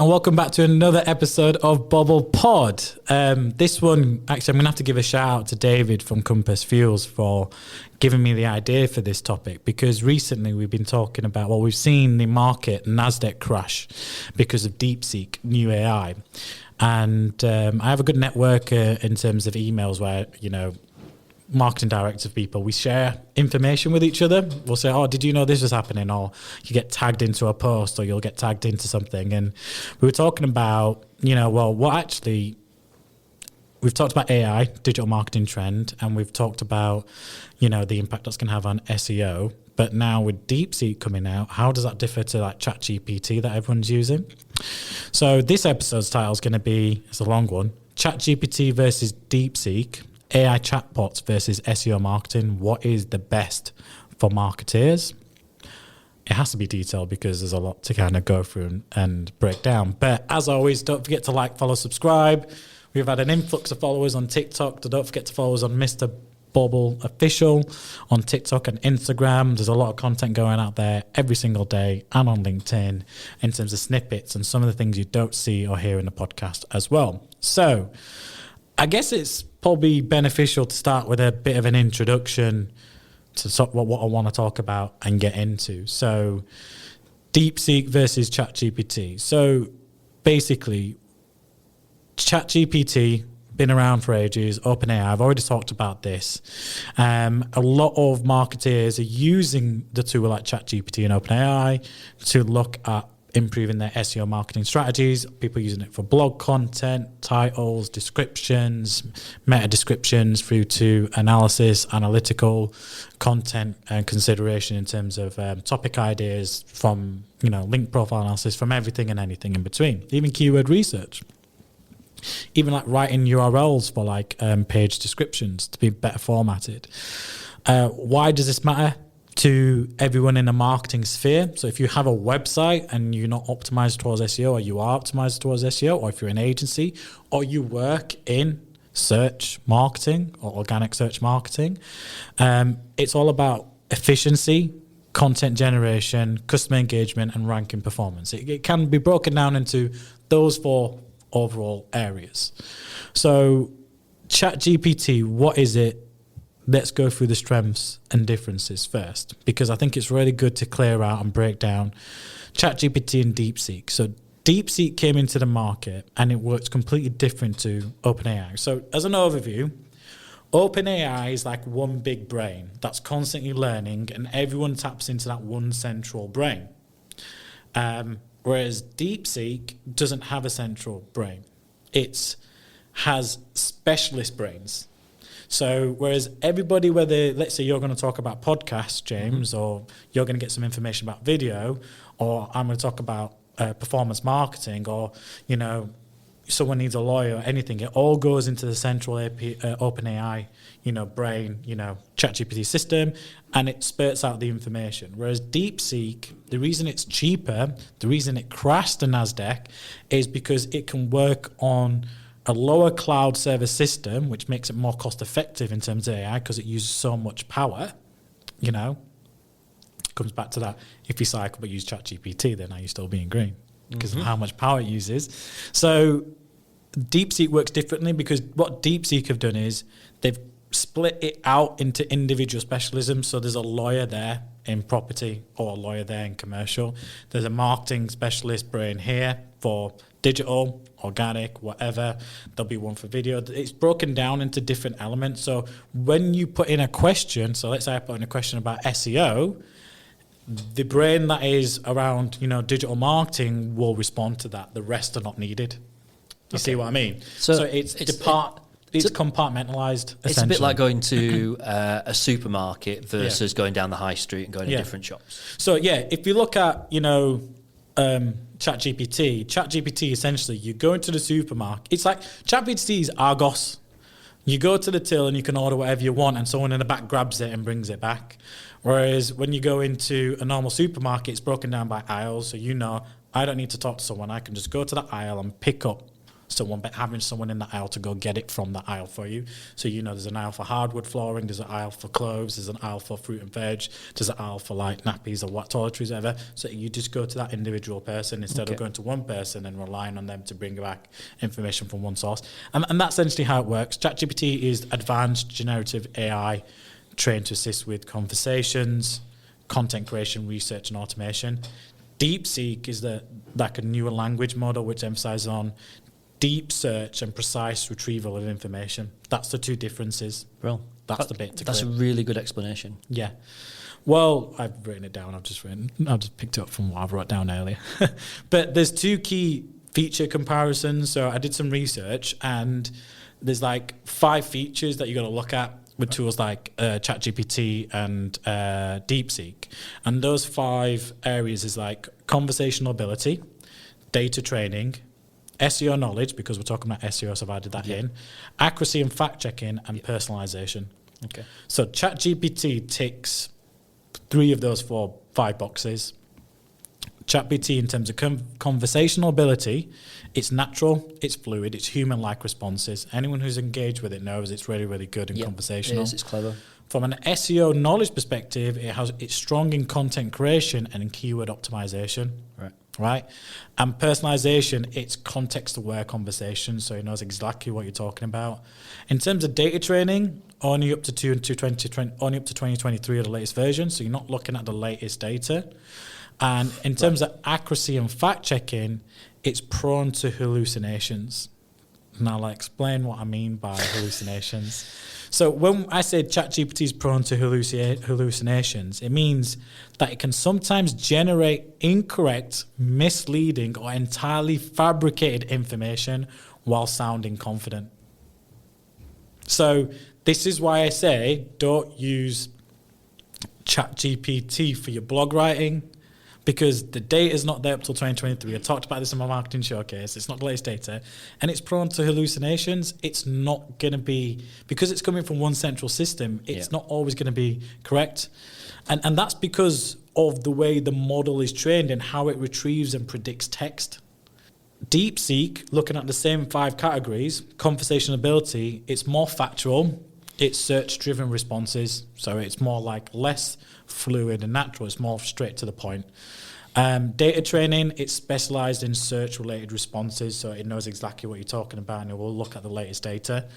and welcome back to another episode of Bobble Pod. This one, actually, I'm going to have to give a shout out to David from Compass Fuels for giving me the idea for this topic, because recently we've been talking about, well, we've seen the market NASDAQ crash because of DeepSeek, new AI. And I have a good network in terms of emails where, you know, marketing directors, people, we share information with each other. We'll say, oh, did you know this was happening? Or you get tagged into a post, or you'll get tagged into something. And we were talking about, you know, well, what actually, we've talked about AI, digital marketing trend, and we've talked about, you know, the impact that's going to have on SEO. But now with DeepSeek coming out, how does that differ to like ChatGPT that everyone's using? So this episode's title is going to be, it's a long one, ChatGPT versus DeepSeek, AI chatbots versus SEO marketing. What is the best for marketeers? It has to be detailed because there's a lot to kind of go through and break down. But as always, don't forget to like, follow, subscribe. We've had an influx of followers on TikTok. So don't forget to follow us on Mr. Bobble Official on TikTok and Instagram. There's a lot of content going out there every single day, and on LinkedIn in terms of snippets and some of the things you don't see or hear in the podcast as well. So I guess it's probably beneficial to start with a bit of an introduction to what I want to talk about and get into. So DeepSeek versus ChatGPT. So basically, ChatGPT, been around for ages, OpenAI, I've already talked about this. A lot of marketers are using the tool like ChatGPT and OpenAI to look at improving their SEO marketing strategies. People using it for blog content, titles, descriptions, meta descriptions, through to analysis, analytical content and consideration in terms of topic ideas, from, you know, link profile analysis, from everything and anything in between, even keyword research. Even like writing URLs for like page descriptions to be better formatted. Why does this matter to everyone in the marketing sphere? So if you have a website and you're not optimized towards SEO, or you are optimized towards SEO, or if you're an agency, or you work in search marketing or organic search marketing, it's all about efficiency, content generation, customer engagement, and ranking performance. It can be broken down into those four overall areas. So ChatGPT, what is it? Let's go through the strengths and differences first, because I think it's really good to clear out and break down ChatGPT and DeepSeek. So DeepSeek came into the market and it works completely different to OpenAI. So as an overview, OpenAI is like one big brain that's constantly learning, and everyone taps into that one central brain. Whereas DeepSeek doesn't have a central brain. It has specialist brains. So whereas everybody, whether, let's say you're going to talk about podcasts, James, or you're going to get some information about video, or I'm going to talk about performance marketing, or, you know, someone needs a lawyer or anything, it all goes into the central OpenAI, you know, brain, you know, ChatGPT system, and it spurts out the information. Whereas DeepSeek, the reason it's cheaper, the reason it crashed the NASDAQ, is because it can work on a lower cloud server system, which makes it more cost effective in terms of AI because it uses so much power. You know, comes back to that. If you cycle but use ChatGPT, then are you still being green? Because of how much power it uses. So DeepSeek works differently, because what DeepSeek have done is they've split it out into individual specialisms. So there's a lawyer there in property, or a lawyer there in commercial. There's a marketing specialist brain here for digital, organic, whatever. There'll be one for video. It's broken down into different elements. So when you put in a question, so let's say I put in a question about SEO, the brain that is around, you know, digital marketing will respond to that. The rest are not needed. You see what I mean? So it's compartmentalized. It's a bit like going to a supermarket versus going down the high street and going to different shops. So if you look at, you know, ChatGPT essentially, you go into the supermarket. It's like ChatGPT is Argos. You go to the till and you can order whatever you want, and someone in the back grabs it and brings it back. Whereas when you go into a normal supermarket, it's broken down by aisles. So, you know, I don't need to talk to someone. I can just go to that aisle and pick up having someone in that aisle to go get it from that aisle for you. So there's an aisle for hardwood flooring, there's an aisle for clothes, there's an aisle for fruit and veg, there's an aisle for like nappies or what toiletries, whatever. So you just go to that individual person instead of going to one person and relying on them to bring back information from one source. And that's essentially how it works. ChatGPT is advanced generative AI trained to assist with conversations, content creation, research, and automation. DeepSeek is like a newer language model which emphasizes on deep search and precise retrieval of information. That's the two differences. Well, that's the bit. That's a really good explanation. Yeah. Well, I've written it down. I've just picked it up from what I've wrote down earlier. But there's two key feature comparisons. So I did some research, and there's like 5 features that you got to look at with tools like ChatGPT and DeepSeek. And those 5 areas is like conversational ability, data training, SEO knowledge, because we're talking about SEO, so I've added that in, accuracy and fact-checking, and personalization. Okay. So ChatGPT ticks 3 of those 5 boxes. ChatGPT, in terms of conversational ability, it's natural, it's fluid, it's human-like responses. Anyone who's engaged with it knows it's really, really good and conversational. It is, it's clever. From an SEO knowledge perspective, it's strong in content creation and in keyword optimization. Right? And personalization, it's context-aware conversation, so it knows exactly what you're talking about. In terms of data training, only up to 2023 are the latest version, so you're not looking at the latest data. And in terms of accuracy and fact-checking, it's prone to hallucinations. Now, I'll explain what I mean by hallucinations. So when I say ChatGPT is prone to hallucinations, it means that it can sometimes generate incorrect, misleading, or entirely fabricated information while sounding confident. So this is why I say don't use ChatGPT for your blog writing, because the data is not there up till 2023. I talked about this in my marketing showcase. It's not the latest data. And it's prone to hallucinations. It's not going to be, because it's coming from one central system, it's not always going to be correct. And that's because of the way the model is trained and how it retrieves and predicts text. DeepSeek, looking at the same 5 categories, conversation ability, it's more factual. It's search-driven responses, so it's more like less fluid and natural. It's more straight to the point. Data training, it's specialized in search-related responses, so it knows exactly what you're talking about, and it will look at the latest data.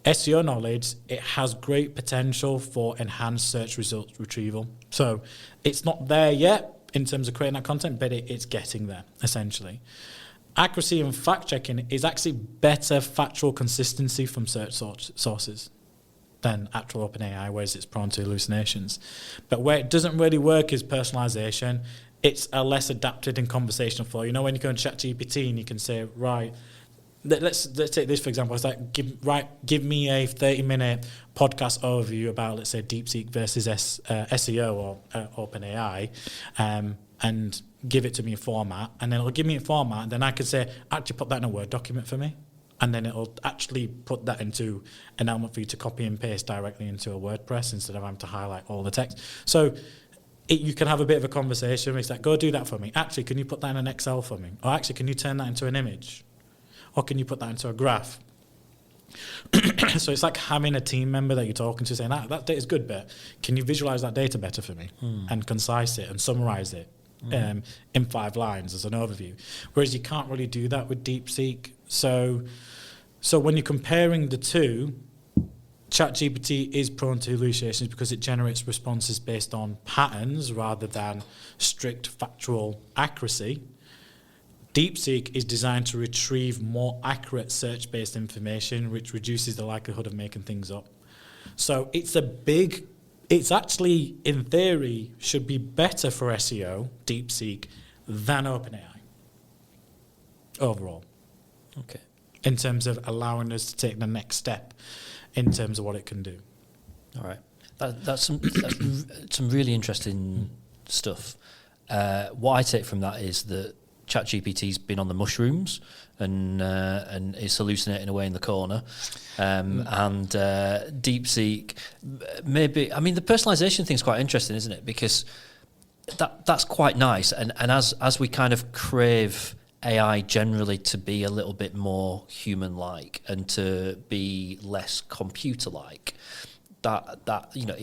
SEO knowledge, it has great potential for enhanced search results retrieval. So it's not there yet in terms of creating that content, but it's getting there, essentially. Accuracy and fact-checking is actually better factual consistency from search sources than actual OpenAI, whereas it's prone to hallucinations. But where it doesn't really work is personalization. It's a less adapted and conversational flow. When you go in ChatGPT and you can say, right, let's take this for example. It's like, give me a 30-minute podcast overview about, let's say, DeepSeek versus SEO or OpenAI, and give it to me in format, and then it'll give me a format, and then I can say, actually put that in a Word document for me. And then it'll actually put that into an element for you to copy and paste directly into a WordPress instead of having to highlight all the text. So you can have a bit of a conversation. It's like, go do that for me. Actually, can you put that in an Excel for me? Or actually, can you turn that into an image? Or can you put that into a graph? So it's like having a team member that you're talking to saying, that data is good, but can you visualize that data better for me? And concise it and summarize it in 5 lines as an overview. Whereas you can't really do that with DeepSeek. So when you're comparing the two, ChatGPT is prone to hallucinations because it generates responses based on patterns rather than strict factual accuracy. DeepSeek is designed to retrieve more accurate search-based information, which reduces the likelihood of making things up. So it's actually, in theory, should be better for SEO, DeepSeek, than OpenAI overall. Okay. In terms of allowing us to take the next step in terms of what it can do. All right. That's some really interesting stuff. What I take from that is that ChatGPT's been on the mushrooms and is hallucinating away in the corner. And DeepSeek, maybe, I mean, the personalization thing's quite interesting, isn't it? Because that's quite nice. And as we kind of crave AI generally to be a little bit more human-like and to be less computer-like. That you know,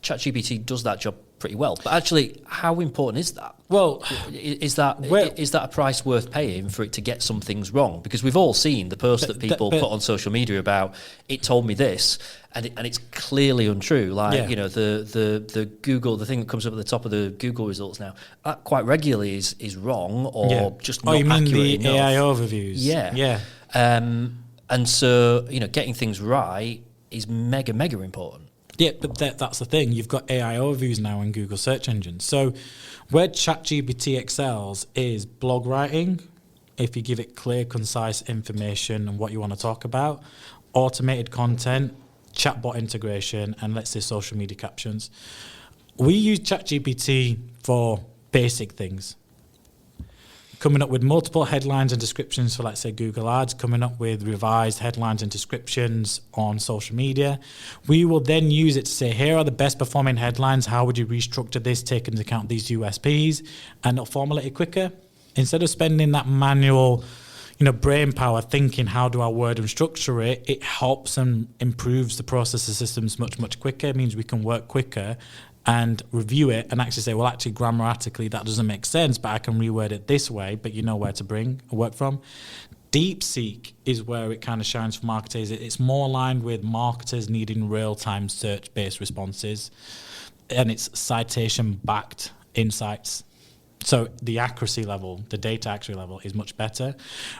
ChatGPT does that job pretty well. But actually, how important is that? Well, is that a price worth paying for it to get some things wrong? Because we've all seen the posts that people put on social media about it told me this, and it's clearly untrue. Like you know, the Google, the thing that comes up at the top of the Google results now, that quite regularly is wrong or just not accurate enough. Oh, you mean the AI overviews? Yeah. And so you know, getting things right is mega important. Yeah, but that's the thing. You've got AI overviews now in Google search engines. So where ChatGPT excels is blog writing, if you give it clear, concise information and what you want to talk about, automated content, chatbot integration, and let's say social media captions. We use ChatGPT for basic things. Coming up with multiple headlines and descriptions for, let's say, Google Ads, coming up with revised headlines and descriptions on social media. We will then use it to say, here are the best performing headlines. How would you restructure this, take into account these USPs, and it'll formulate it quicker? Instead of spending that manual, brain power thinking, how do I word and structure it? It helps and improves the processor systems much quicker. It means we can work quicker and review it and actually say, well, actually grammatically that doesn't make sense, but I can reword it this way, but you know where to work from. DeepSeek is where it kind of shines for marketers. It's more aligned with marketers needing real-time search-based responses, and it's citation-backed insights. So the accuracy level, the data accuracy level is much better.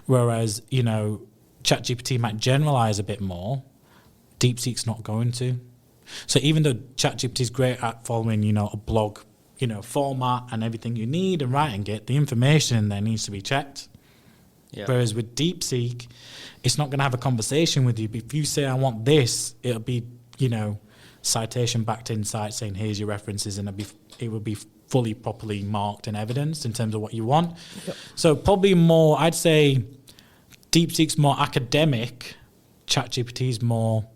Whereas, ChatGPT might generalize a bit more, DeepSeek's not going to. So even though ChatGPT is great at following, a blog, format and everything you need and writing it, the information in there needs to be checked. Yeah. Whereas with DeepSeek, it's not going to have a conversation with you. But if you say, I want this, it'll be, citation-backed insight saying, here's your references, and it will be fully, properly marked and evidenced in terms of what you want. Yep. So probably more, I'd say DeepSeek's more academic, ChatGPT's more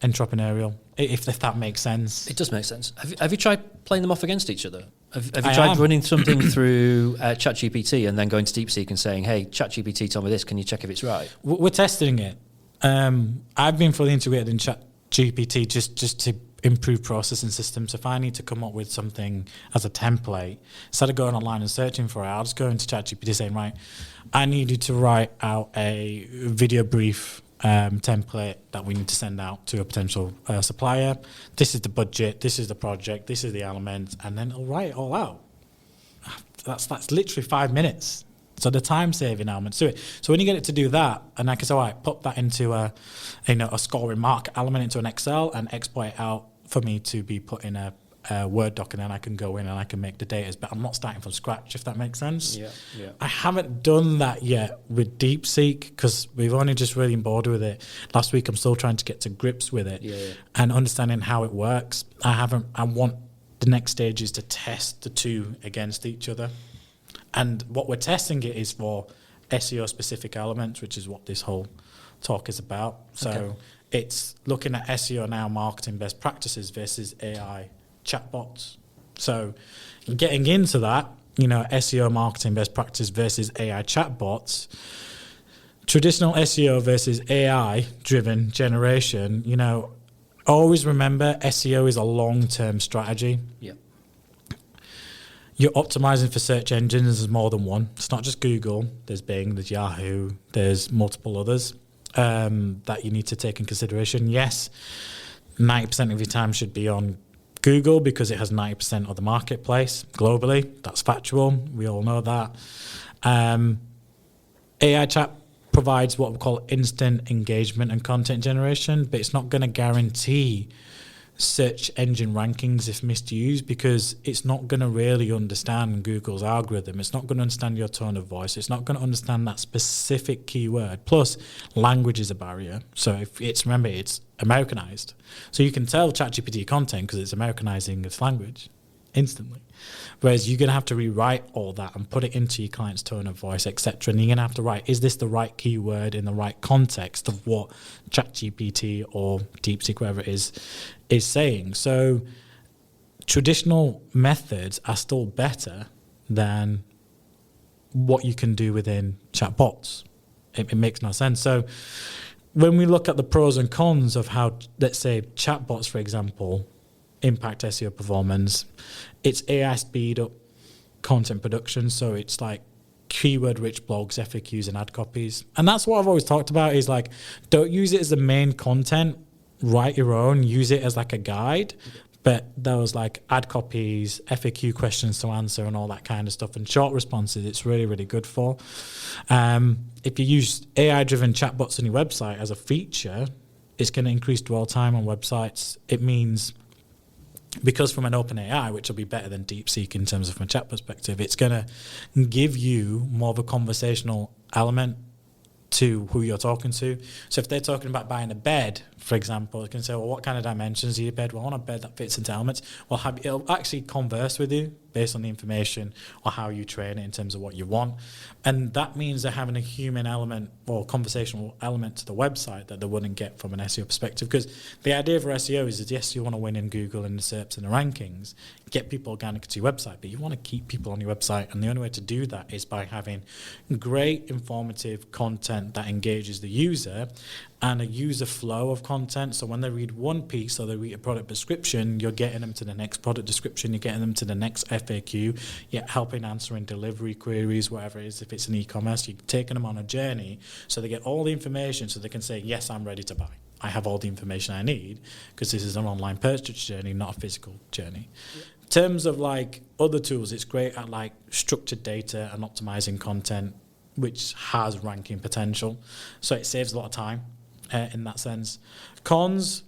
entrepreneurial, if that makes sense. It does make sense. Have you tried playing them off against each other? Have you tried running something through ChatGPT and then going to DeepSeek and saying, hey, ChatGPT told me this, can you check if it's right? We're testing it. I've been fully integrated in ChatGPT just to improve processing systems. If I need to come up with something as a template, instead of going online and searching for it, I'll just go into ChatGPT saying, right, I need you to write out a video brief template that we need to send out to a potential supplier. This is the budget, this is the project, this is the element, and then it'll write it all out. That's literally 5 minutes. So the time saving element to it. So when you get it to do that, and I can say, all right, pop that into a scoring mark element into an Excel and export it out for me to be put in a Word doc, and then I can go in and I can make the data, but I'm not starting from scratch, if that makes sense. Yeah. I haven't done that yet with DeepSeek because we've only just really on board with it. Last week I'm still trying to get to grips with it and understanding how it works. I want the next stage is to test the two against each other. And what we're testing it is for SEO specific elements, which is what this whole talk is about. So it's looking at SEO now, marketing best practices versus AI chatbots. So getting into that, SEO marketing best practice versus AI chatbots, traditional SEO versus AI driven generation, always remember SEO is a long-term strategy. Yeah. You're optimizing for search engines. There's more than one. It's not just Google. There's Bing, there's Yahoo, there's multiple others that you need to take in consideration. Yes, 90% of your time should be on Google because it has 90% of the marketplace globally. That's factual. We all know that. AI chat provides what we call instant engagement and content generation, but it's not going to guarantee search engine rankings if misused because it's not going to really understand Google's algorithm. It's not going to understand your tone of voice. It's not going to understand that specific keyword. Plus, language is a barrier. So remember, it's Americanized. So you can tell ChatGPT content because it's Americanizing its language instantly. Whereas you're going to have to rewrite all that and put it into your client's tone of voice, etc. And you're going to have to write, is this the right keyword in the right context of what ChatGPT or DeepSeek, whatever it is saying? So traditional methods are still better than what you can do within chatbots. It makes no sense. So when we look at the pros and cons of how, let's say, chatbots, for example, impact SEO performance, it's AI speed up content production. So it's like keyword-rich blogs, FAQs, and ad copies. And that's what I've always talked about is like, don't use it as the main content, write your own, use it as like a guide. But those like ad copies, FAQ questions to answer and all that kind of stuff and short responses, it's really, really good for. If you use AI-driven chatbots on your website as a feature, it's going to increase dwell time on websites. It means, because from an open AI, which will be better than DeepSeek in terms of from a chat perspective, it's going to give you more of a conversational element to who you're talking to. So if they're talking about buying a bed, for example, it can say, well, what kind of dimensions are your bed? Well, I want a bed that fits into elements. Well, it'll actually converse with you based on the information or how you train it in terms of what you want. And that means they're having a human element or conversational element to the website that they wouldn't get from an SEO perspective. Because the idea for SEO is yes, you want to win in Google and the SERPs and the rankings, get people organic to your website, but you want to keep people on your website. And the only way to do that is by having great informative content that engages the user and a user flow of content. So when they read one piece or they read a product description, you're getting them to the next product description, you're getting them to the next FAQ, you're helping answering delivery queries, whatever it is. If it's an e-commerce, you're taking them on a journey so they get all the information so they can say, yes, I'm ready to buy. I have all the information I need because this is an online purchase journey, not a physical journey. Yeah. In terms of like other tools, it's great at like structured data and optimizing content, which has ranking potential. So it saves a lot of time. In that sense. Cons,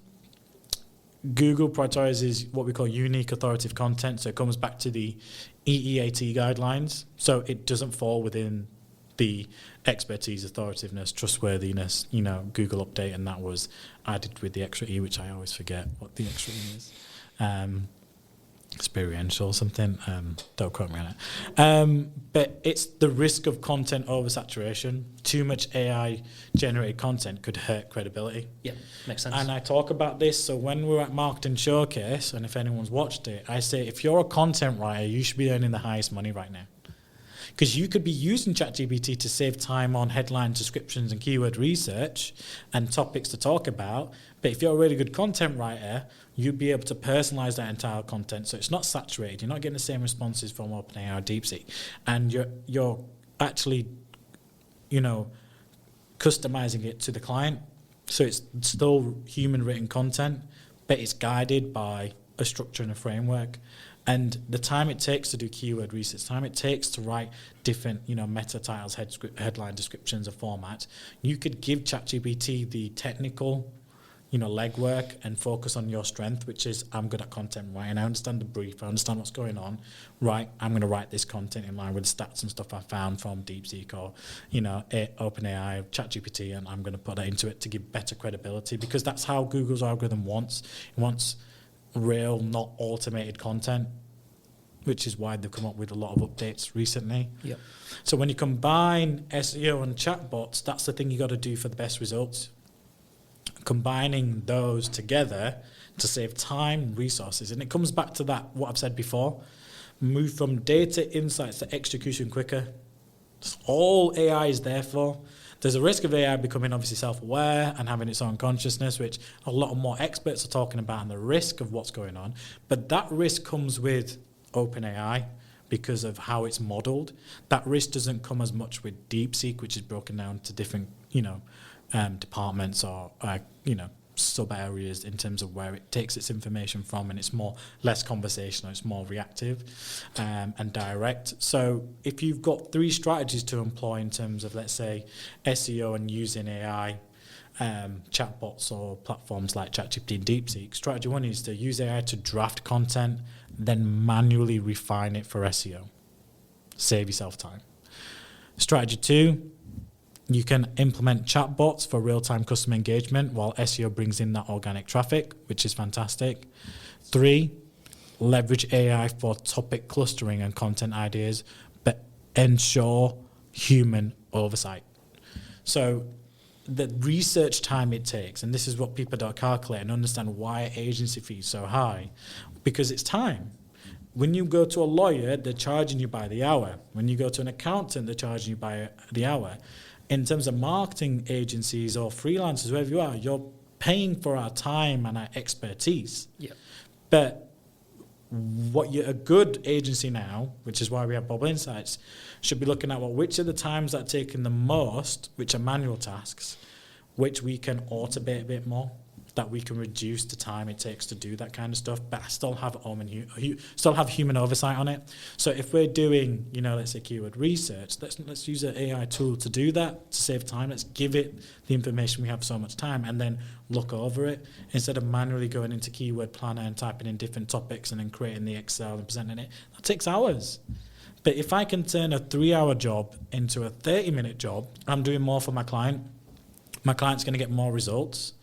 Google prioritizes what we call unique authoritative content. So it comes back to the EEAT guidelines. So it doesn't fall within the expertise, authoritativeness, trustworthiness, Google update. And that was added with the extra E, which I always forget what the extra E is. Experiential or something, don't quote me on it. But it's the risk of content oversaturation. Too much AI generated content could hurt credibility. Yeah, makes sense. And I talk about this, so when we're at Marketing Showcase, and if anyone's watched it, I say, if you're a content writer, you should be earning the highest money right now. Because you could be using ChatGPT to save time on headline descriptions and keyword research and topics to talk about. But if you're a really good content writer, you'd be able to personalize that entire content. So it's not saturated. You're not getting the same responses from OpenAI or DeepSeek. And you're actually, customizing it to the client. So it's still human written content, but it's guided by a structure and a framework. And the time it takes to do keyword research, time it takes to write different, meta titles, headline descriptions, or formats, you could give ChatGPT the technical, legwork and focus on your strength, which is, I'm good at content writing. I understand the brief. I understand what's going on. Right, I'm going to write this content in line with the stats and stuff I found from DeepSeek or, OpenAI, ChatGPT, and I'm going to put that into it to give better credibility, because that's how Google's algorithm wants. It wants real, not automated content, which is why they've come up with a lot of updates recently. Yep. So when you combine SEO and chatbots, that's the thing you got to do for the best results. Combining those together to save time and resources. And it comes back to that, what I've said before, move from data insights to execution quicker. That's all AI is there for. There's a risk of AI becoming obviously self-aware and having its own consciousness, which a lot more experts are talking about, and the risk of what's going on. But that risk comes with OpenAI because of how it's modeled. That risk doesn't come as much with DeepSeek, which is broken down to different, departments or, sub areas in terms of where it takes its information from, and it's less conversational, it's more reactive and direct. So if you've got 3 strategies to employ in terms of, let's say, SEO and using AI, chatbots or platforms like ChatGPT and DeepSeek, strategy 1 is to use AI to draft content, then manually refine it for SEO. Save yourself time. Strategy 2, you can implement chatbots for real-time customer engagement while SEO brings in that organic traffic, which is fantastic. 3, leverage AI for topic clustering and content ideas, but ensure human oversight. So the research time it takes, and this is what people don't calculate and understand why agency fees so high, because it's time. when you go to a lawyer, they're charging you by the hour. When you go to an accountant, they're charging you by the hour. In terms of marketing agencies or freelancers, wherever you are, you're paying for our time and our expertise. Yeah. But a good agency now, which is why we have Bobble Insights, should be looking at which are the times that are taking the most, which are manual tasks, which we can automate a bit more, that we can reduce the time it takes to do that kind of stuff, but still have human oversight on it. So if we're doing, let's say keyword research, let's use an AI tool to do that, to save time. Let's give it the information we have so much time and then look over it instead of manually going into Keyword Planner and typing in different topics and then creating the Excel and presenting it. That takes hours. But if I can turn a 3-hour job into a 30-minute job, I'm doing more for my client. My client's going to get more results.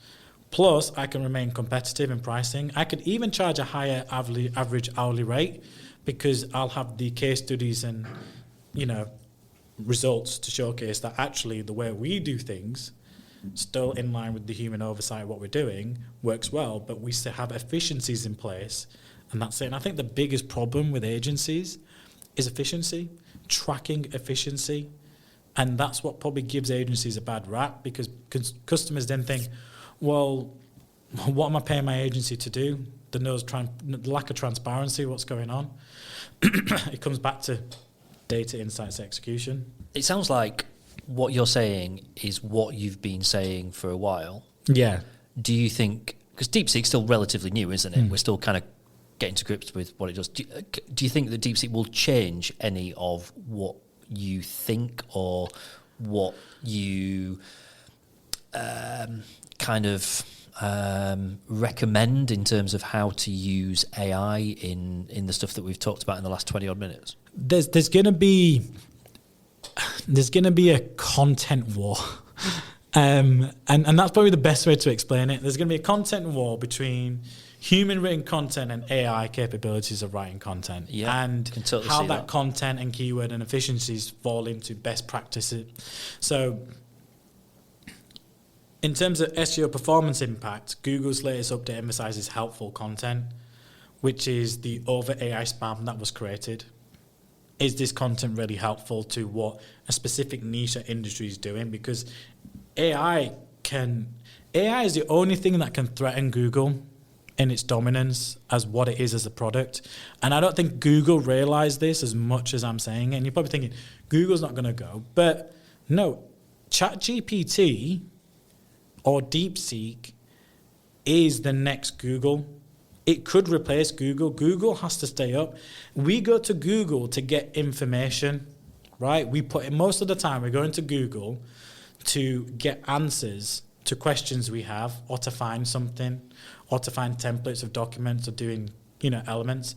Plus, I can remain competitive in pricing. I could even charge a higher average hourly rate because I'll have the case studies and, results to showcase that actually the way we do things, still in line with the human oversight of what we're doing, works well, but we still have efficiencies in place, and that's it. And I think the biggest problem with agencies is efficiency, tracking efficiency, and that's what probably gives agencies a bad rap because customers then think, well, what am I paying my agency to do? The lack of transparency, what's going on. It comes back to data insights execution. It sounds like what you're saying is what you've been saying for a while. Yeah. Do you think, because DeepSeek's still relatively new, isn't it? We're still kind of getting to grips with what it does. Do you think that DeepSeek will change any of what you think or what you recommend in terms of how to use AI in the stuff that we've talked about in the last 20 odd minutes? There's gonna be a content war. And that's probably the best way to explain it. There's going to be a content war between human written content and AI capabilities of writing content. Yeah, and totally how see that content and keyword and efficiencies fall into best practices. So in terms of SEO performance impact, Google's latest update emphasizes helpful content, which is the over AI spam that was created. Is this content really helpful to what a specific niche or industry is doing? Because AI is the only thing that can threaten Google in its dominance as what it is as a product. And I don't think Google realized this as much as I'm saying it. And you're probably thinking, Google's not going to go. But no, ChatGPT or DeepSeek is the next Google. It could replace Google. Google has to stay up. We go to Google to get information, right? Most of the time we're going to Google to get answers to questions we have, or to find something, or to find templates of documents, or doing elements.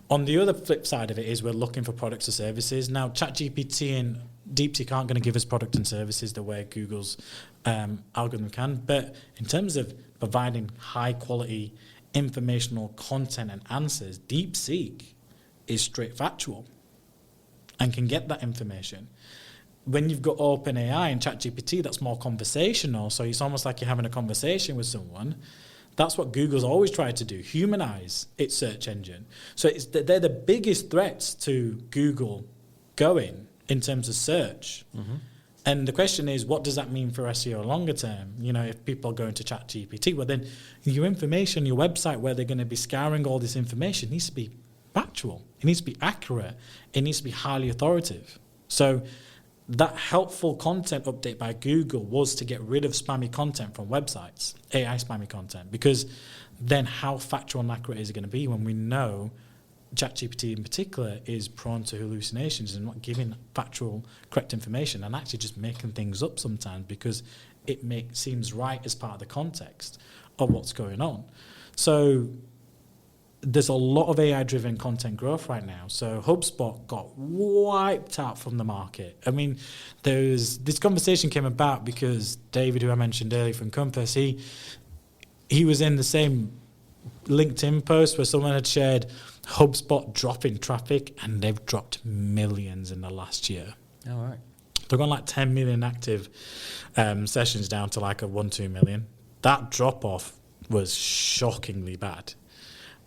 On the other flip side of it is we're looking for products or services. Now, ChatGPT and DeepSeek aren't going to give us product and services the way Google's algorithm can. But in terms of providing high quality informational content and answers, DeepSeek is straight factual and can get that information. When you've got OpenAI and ChatGPT, that's more conversational. So it's almost like you're having a conversation with someone. That's what Google's always tried to do, humanize its search engine. So they're the biggest threats to Google going in terms of search. Mm-hmm. And the question is, what does that mean for SEO longer term? If people are going to ChatGPT, well, then your information, your website where they're going to be scouring all this information needs to be factual. It needs to be accurate. It needs to be highly authoritative. So that helpful content update by Google was to get rid of spammy content from websites, AI spammy content, because then how factual and accurate is it going to be when we know ChatGPT in particular is prone to hallucinations and not giving factual, correct information and actually just making things up sometimes because it seems right as part of the context of what's going on. So there's a lot of AI-driven content growth right now. So HubSpot got wiped out from the market. I mean, this conversation came about because David, who I mentioned earlier from Compass, he was in the same LinkedIn post where someone had shared HubSpot dropping traffic, and they've dropped millions in the last year. All right. They've gone like 10 million active sessions down to like a 1-2 million. That drop-off was shockingly bad.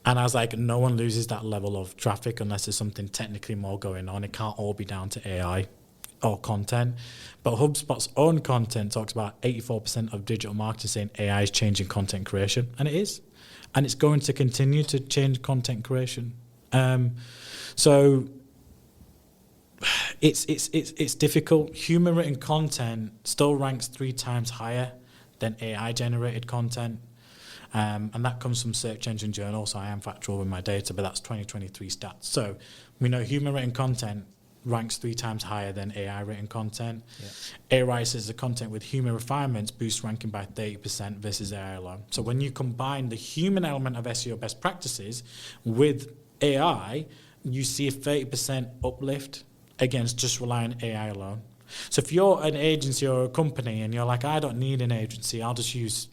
And I was like, no one loses that level of traffic unless there's something technically more going on. It can't all be down to AI or content. But HubSpot's own content talks about 84% of digital marketers saying AI is changing content creation. And it is. And it's going to continue to change content creation. So it's difficult. Human written content still ranks 3 times higher than AI generated content. And that comes from Search Engine Journal, so I am factual with my data, but that's 2023 stats. So we know human written content ranks 3 times higher than AI written content. Yeah. AI says the content with human refinements boosts ranking by 30% versus AI alone. So when you combine the human element of SEO best practices with AI, you see a 30% uplift against just relying on AI alone. So if you're an agency or a company and you're like, I don't need an agency, I'll just use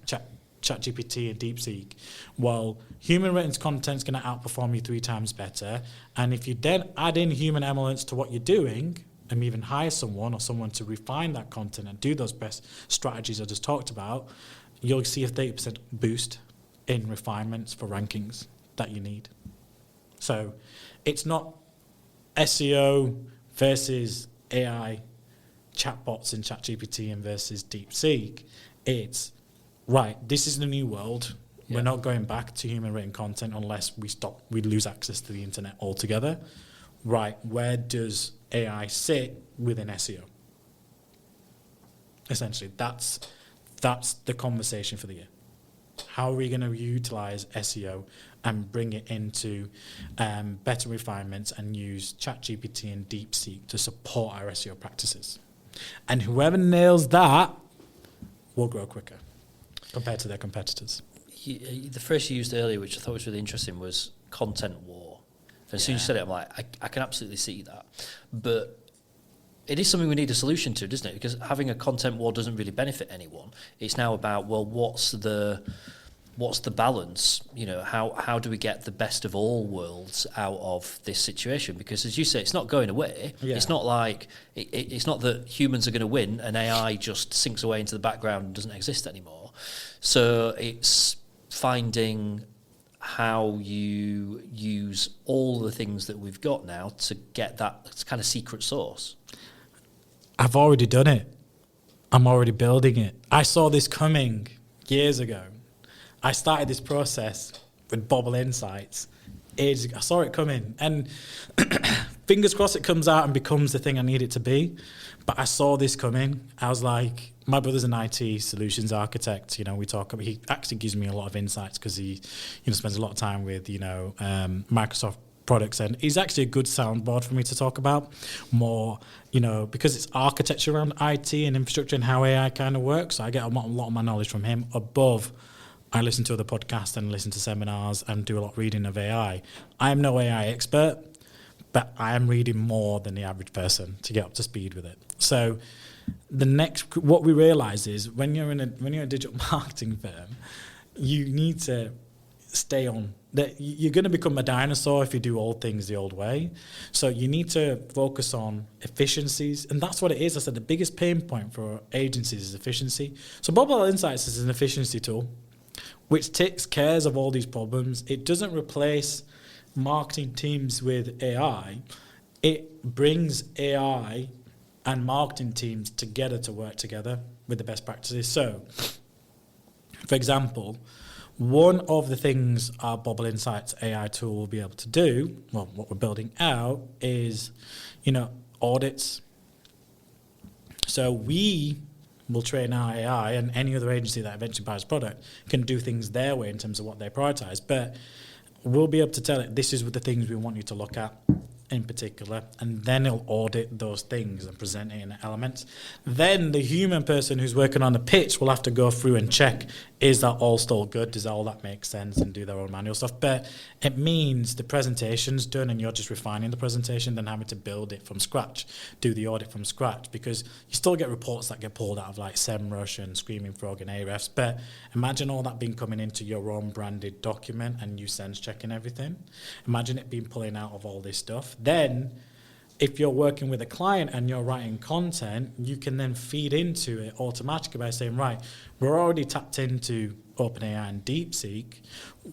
ChatGPT and DeepSeek. Well, human written content is going to outperform you 3 times better. And if you then add in human elements to what you're doing and even hire someone or someone to refine that content and do those best strategies I just talked about, you'll see a 30% boost in refinements for rankings that you need. So it's not SEO versus AI chatbots in ChatGPT and versus DeepSeek. It's right, this is the new world. Yeah. We're not going back to human written content unless we lose access to the internet altogether. Right, where does AI sit within SEO? Essentially, that's the conversation for the year. How are we going to utilize SEO and bring it into better refinements and use ChatGPT and DeepSeek to support our SEO practices? And whoever nails that will grow quicker compared to their competitors. The phrase you used earlier, which I thought was really interesting, was content war. And as soon as you said it, I'm like, I can absolutely see that. But it is something we need a solution to, doesn't it? Because having a content war doesn't really benefit anyone. It's now about, well, what's the balance? You know, how do we get the best of all worlds out of this situation? Because as you say, it's not going away. Yeah. It's not like it's not that humans are going to win and AI just sinks away into the background and doesn't exist anymore. So it's finding how you use all the things that we've got now to get that kind of secret sauce. I've already done it. I'm already building it. I saw this coming years ago. I started this process with Bobble Insights ages ago. I saw it coming. And fingers crossed it comes out and becomes the thing I need it to be. But I saw this coming. I was like, my brother's an IT solutions architect. You know, he actually gives me a lot of insights because he, spends a lot of time with, Microsoft products. And he's actually a good soundboard for me to talk about more, because it's architecture around IT and infrastructure and how AI kind of works. So I get a lot of my knowledge from him above. I listen to other podcasts and listen to seminars and do a lot of reading of AI. I am no AI expert, but I am reading more than the average person to get up to speed with it. So what we realize is when you're a digital marketing firm, you need to stay on. You're going to become a dinosaur if you do all things the old way. So you need to focus on efficiencies, and that's what it is. I said the biggest pain point for agencies is efficiency. So Bobble Insights is an efficiency tool which takes care of all these problems. It doesn't replace marketing teams with AI. It brings AI and marketing teams together to work together with the best practices. So, for example, one of the things our Bobble Insights AI tool will be able to do, well, what we're building out is, audits. So we will train our AI, and any other agency that eventually buys a product can do things their way in terms of what they prioritize. But we'll be able to tell it, this is what the things we want you to look at in particular, and then it'll audit those things and present it in elements. Then the human person who's working on the pitch will have to go through and check, is that all still good? Does all that make sense? And do their own manual stuff. But it means the presentation's done and you're just refining the presentation than having to build it from scratch, do the audit from scratch, because you still get reports that get pulled out of like SEMrush and Screaming Frog and Ahrefs. But imagine all that being coming into your own branded document and you sense checking everything. Imagine it being pulling out of all this stuff. Then if you're working with a client and you're writing content, you can then feed into it automatically by saying, right, we're already tapped into OpenAI and DeepSeek.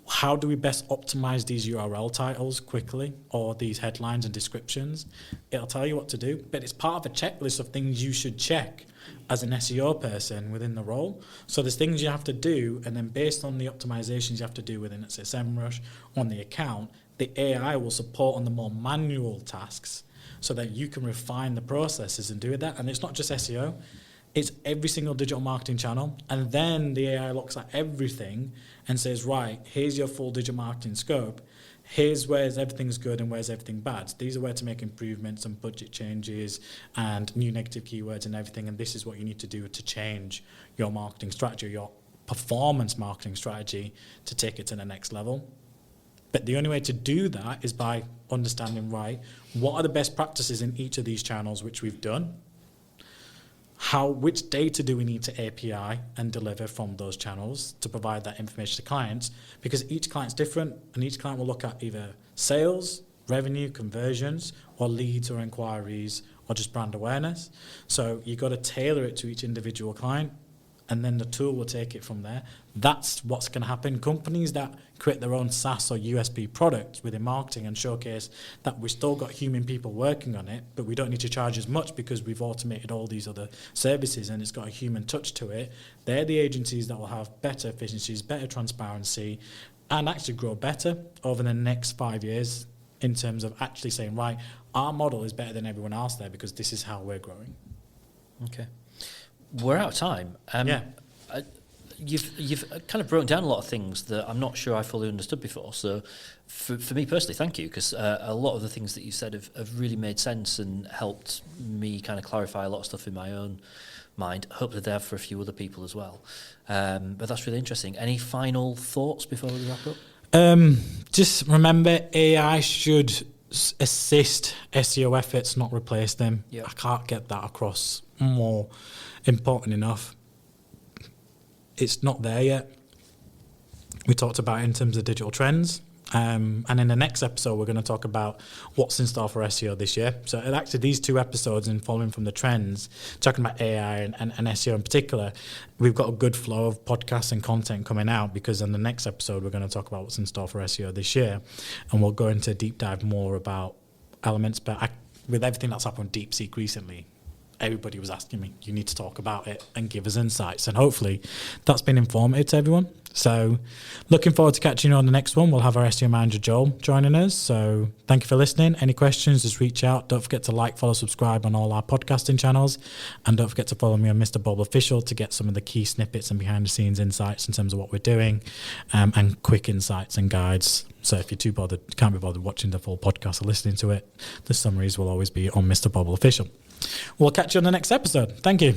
How do we best optimize these URL titles quickly, or these headlines and descriptions? It'll tell you what to do, but it's part of a checklist of things you should check as an SEO person within the role. So there's things you have to do, and then based on the optimizations you have to do within, let's say, SEMrush, on the account, the AI will support on the more manual tasks so that you can refine the processes and do that. And it's not just SEO, it's every single digital marketing channel. And then the AI looks at everything and says, right, here's your full digital marketing scope. Here's where everything's good and where's everything bad. These are where to make improvements and budget changes and new negative keywords and everything. And this is what you need to do to change your marketing strategy, your performance marketing strategy, to take it to the next level. But the only way to do that is by understanding, right, what are the best practices in each of these channels, which we've done? Which data do we need to API and deliver from those channels to provide that information to clients? Because each client's different, and each client will look at either sales, revenue, conversions, or leads or inquiries, or just brand awareness. So you've got to tailor it to each individual client, and then the tool will take it from there. That's what's going to happen. Companies that create their own SaaS or USP products within marketing and showcase that we've still got human people working on it, but we don't need to charge as much because we've automated all these other services and it's got a human touch to it, they're the agencies that will have better efficiencies, better transparency, and actually grow better over the next 5 years in terms of actually saying, right, our model is better than everyone else there because this is how we're growing. Okay. We're out of time. Yeah. You've kind of broken down a lot of things that I'm not sure I fully understood before. So for me personally, thank you, because a lot of the things that you said have really made sense and helped me kind of clarify a lot of stuff in my own mind. Hopefully they have for a few other people as well. But that's really interesting. Any final thoughts before we wrap up? Just remember, AI should assist SEO efforts, not replace them. Yep. I can't get that across more important enough. It's not there yet. We talked about it in terms of digital trends. And in the next episode, we're going to talk about what's in store for SEO this year. So actually these two episodes, and following from the trends, talking about AI and SEO in particular, we've got a good flow of podcasts and content coming out, because in the next episode, we're going to talk about what's in store for SEO this year. And we'll go into a deep dive more about elements. But with everything that's happened with DeepSeek recently, everybody was asking me, you need to talk about it and give us insights. And hopefully that's been informative to everyone. So looking forward to catching you on the next one. We'll have our SEO manager, Joel, joining us. So thank you for listening. Any questions, just reach out. Don't forget to like, follow, subscribe on all our podcasting channels. And don't forget to follow me on Mr. Bobble Official to get some of the key snippets and behind the scenes insights in terms of what we're doing, and quick insights and guides. So if you're can't be bothered watching the full podcast or listening to it, the summaries will always be on Mr. Bobble Official. We'll catch you on the next episode. Thank you.